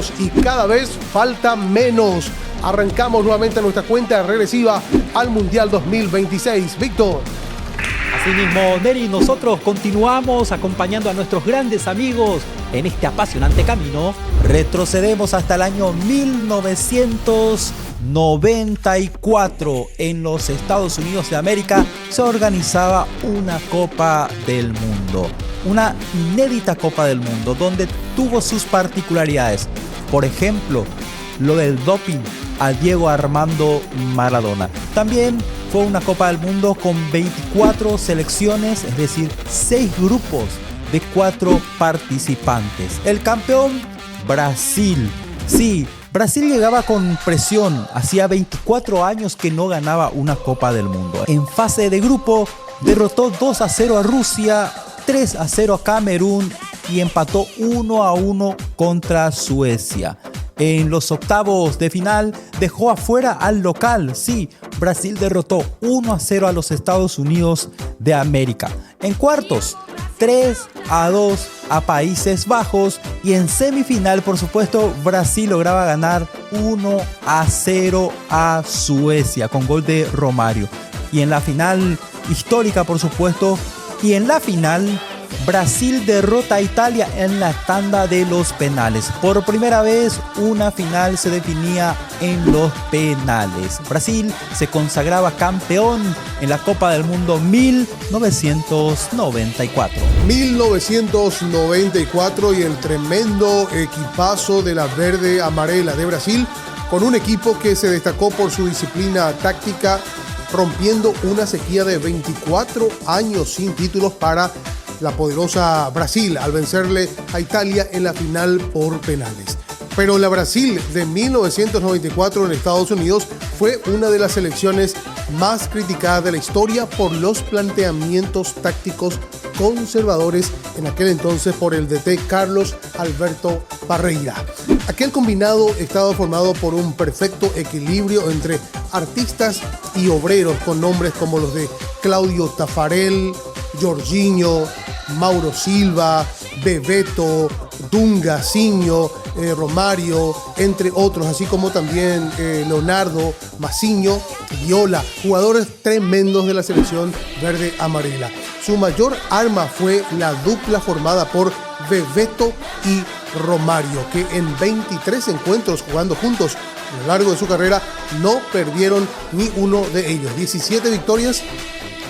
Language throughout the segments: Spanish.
años y cada vez falta menos. Arrancamos nuevamente nuestra cuenta regresiva al Mundial 2026. Víctor. Asimismo, Neri, nosotros continuamos acompañando a nuestros grandes amigos en este apasionante camino. Retrocedemos hasta el año 1994. En los Estados Unidos de América se organizaba una Copa del Mundo. Una inédita Copa del Mundo donde tuvo sus particularidades. Por ejemplo, lo del doping a Diego Armando Maradona. También fue una Copa del Mundo con 24 selecciones, es decir, 6 grupos de 4 participantes. El campeón, Brasil. Sí, Brasil llegaba con presión. Hacía 24 años que no ganaba una Copa del Mundo. En fase de grupo, derrotó 2-0 a Rusia, 3-0 a Camerún y empató 1-1 contra Suecia. En los octavos de final dejó afuera al local. Sí, Brasil derrotó 1-0 a los Estados Unidos de América. En cuartos, 3-2 a Países Bajos. Y en semifinal, por supuesto, Brasil lograba ganar 1-0 a Suecia con gol de Romario. Y en la final histórica, por supuesto, y en la final, Brasil derrota a Italia en la tanda de los penales. Por primera vez, una final se definía en los penales. Brasil se consagraba campeón en la Copa del Mundo 1994. 1994 y el tremendo equipazo de la verde amarela de Brasil, con un equipo que se destacó por su disciplina táctica, rompiendo una sequía de 24 años sin títulos para la poderosa Brasil al vencerle a Italia en la final por penales. Pero la Brasil de 1994 en Estados Unidos fue una de las selecciones más criticadas de la historia por los planteamientos tácticos conservadores en aquel entonces por el DT Carlos Alberto Parreira. Aquel combinado estaba formado por un perfecto equilibrio entre artistas y obreros con nombres como los de Claudio Taffarel, Jorginho, Mauro Silva, Bebeto, Dunga, Sinho, Romario, entre otros, así como también Leonardo, Massinho, Viola, jugadores tremendos de la selección verde amarela. Su mayor arma fue la dupla formada por Bebeto y Romario, que en 23 encuentros jugando juntos a lo largo de su carrera no perdieron ni uno de ellos. 17 victorias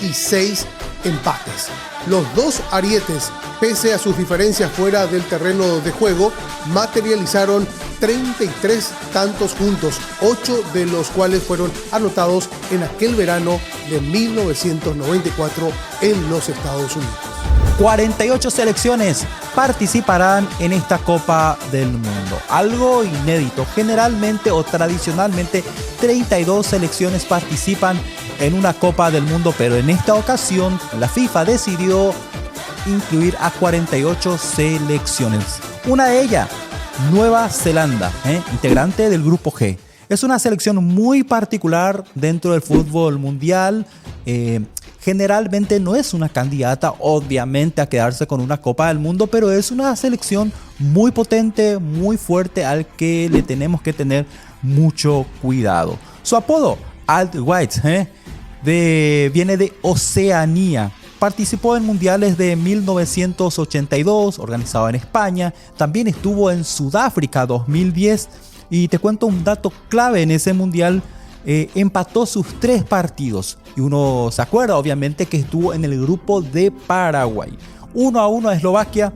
y 6 empates. Los dos arietes, pese a sus diferencias fuera del terreno de juego, materializaron 33 tantos juntos, 8 de los cuales fueron anotados en aquel verano de 1994 en los Estados Unidos. 48 selecciones participarán en esta Copa del Mundo. Algo inédito. Generalmente o tradicionalmente 32 selecciones participan en una Copa del Mundo, pero en esta ocasión la FIFA decidió incluir a 48 selecciones. Una de ellas, Nueva Zelanda, integrante del Grupo G. Es una selección muy particular dentro del fútbol mundial. Generalmente no es una candidata, obviamente, a quedarse con una Copa del Mundo, pero es una selección muy potente, muy fuerte, al que le tenemos que tener mucho cuidado. Su apodo, Alt White, viene de Oceanía. Participó en mundiales de 1982, organizado en España. También estuvo en Sudáfrica 2010. Y te cuento un dato clave en ese mundial. Empató sus 3 partidos. Y uno se acuerda, obviamente, que estuvo en el grupo de Paraguay. 1-1 a Eslovaquia,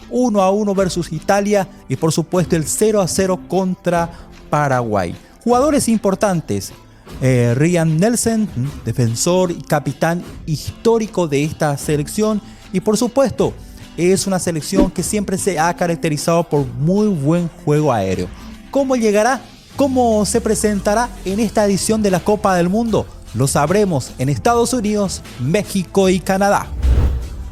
1-1 versus Italia y por supuesto el 0-0 contra Paraguay. Jugadores importantes. Ryan Nelson, defensor y capitán histórico de esta selección. Y por supuesto, es una selección que siempre se ha caracterizado por muy buen juego aéreo. ¿Cómo llegará? ¿Cómo se presentará en esta edición de la Copa del Mundo? Lo sabremos en Estados Unidos, México y Canadá.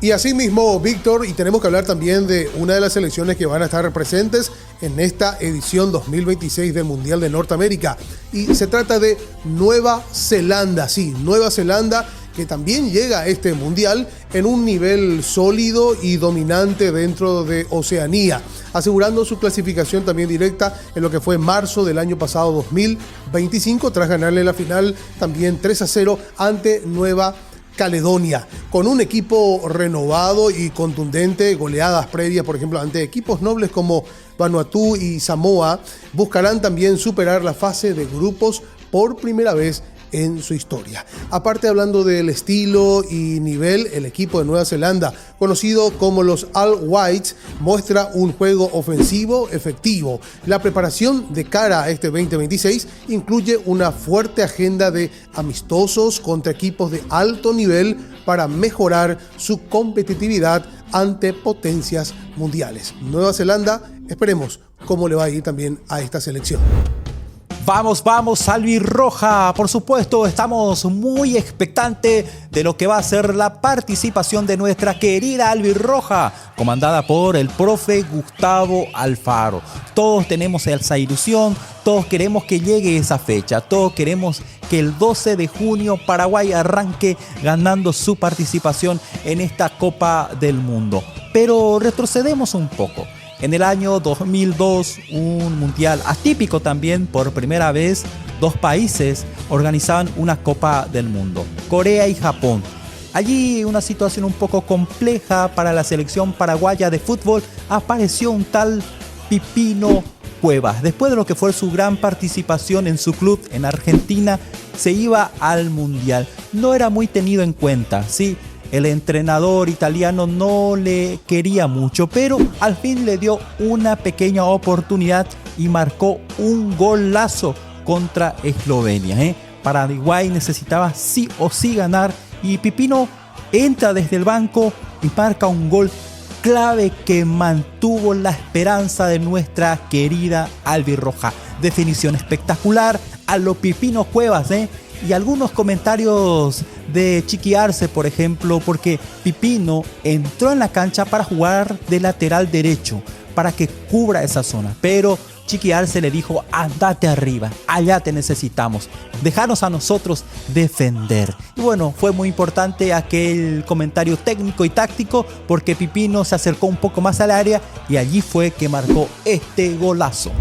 Y así mismo, Víctor, y tenemos que hablar también de una de las selecciones que van a estar presentes en esta edición 2026 del Mundial de Norteamérica. Y se trata de Nueva Zelanda, sí, Nueva Zelanda, que también llega a este mundial en un nivel sólido y dominante dentro de Oceanía, asegurando su clasificación también directa en lo que fue marzo del año pasado 2025, tras ganarle la final también 3-0 ante Nueva Caledonia, con un equipo renovado y contundente. Goleadas previas, por ejemplo, ante equipos nobles como Vanuatu y Samoa, buscarán también superar la fase de grupos por primera vez en su historia. Aparte, hablando del estilo y nivel, el equipo de Nueva Zelanda, conocido como los All Whites, muestra un juego ofensivo efectivo. La preparación de cara a este 2026 incluye una fuerte agenda de amistosos contra equipos de alto nivel para mejorar su competitividad ante potencias mundiales. Nueva Zelanda, esperemos cómo le va a ir también a esta selección. Vamos, vamos, albirroja. Por supuesto, estamos muy expectantes de lo que va a ser la participación de nuestra querida albirroja, comandada por el profe Gustavo Alfaro. Todos tenemos esa ilusión, todos queremos que llegue esa fecha, todos queremos que el 12 de junio Paraguay arranque ganando su participación en esta Copa del Mundo. Pero retrocedemos un poco. En el año 2002, un mundial atípico también, por primera vez, dos países organizaban una Copa del Mundo, Corea y Japón. Allí, una situación un poco compleja para la selección paraguaya de fútbol, apareció un tal Pipino Cuevas. Después de lo que fue su gran participación en su club en Argentina, se iba al mundial. No era muy tenido en cuenta, ¿sí? El entrenador italiano no le quería mucho, pero al fin le dio una pequeña oportunidad y marcó un golazo contra Eslovenia. Paraguay necesitaba sí o sí ganar y Pipino entra desde el banco y marca un gol clave que mantuvo la esperanza de nuestra querida albirroja. Definición espectacular a lo Pipino Cuevas, y algunos comentarios de Chiqui Arce, por ejemplo, porque Pipino entró en la cancha para jugar de lateral derecho, para que cubra esa zona, pero Chiqui Arce le dijo: andate arriba, allá te necesitamos, déjanos a nosotros defender. Y bueno, fue muy importante aquel comentario técnico y táctico, porque Pipino se acercó un poco más al área y allí fue que marcó este golazo.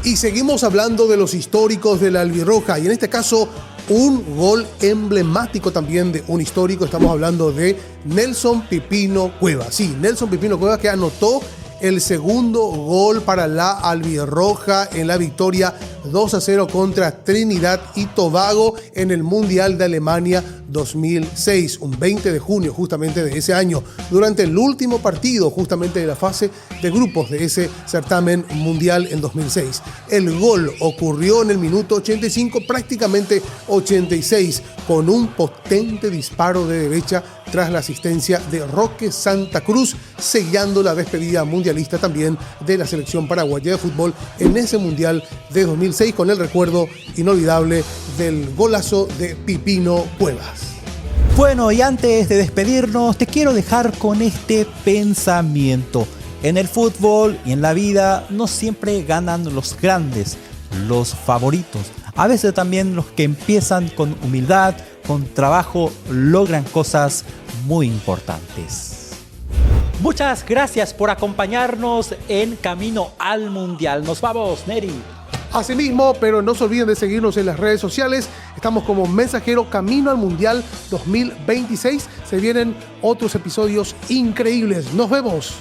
Y seguimos hablando de los históricos de la albirroja, y en este caso un gol emblemático también de un histórico. Estamos hablando de Nelson Pipino Cuevas. Sí, Nelson Pipino Cuevas, que anotó el segundo gol para la albirroja en la victoria 2-0 contra Trinidad y Tobago en el Mundial de Alemania 2006, un 20 de junio justamente de ese año, durante el último partido justamente de la fase de grupos de ese certamen mundial en 2006. El gol ocurrió en el minuto 85, prácticamente 86, con un potente disparo de derecha tras la asistencia de Roque Santa Cruz, sellando la despedida mundialista también de la selección paraguaya de fútbol en ese mundial de 2006, con el recuerdo inolvidable del golazo de Pipino Cuevas. Bueno, y antes de despedirnos, te quiero dejar con este pensamiento. En el fútbol y en la vida no siempre ganan los grandes, los favoritos. A veces también los que empiezan con humildad, con trabajo, logran cosas muy importantes. Muchas gracias por acompañarnos en Camino al Mundial. Nos vamos, Neri. Asimismo, pero no se olviden de seguirnos en las redes sociales. Estamos como Mensajero Camino al Mundial 2026. Se vienen otros episodios increíbles. Nos vemos.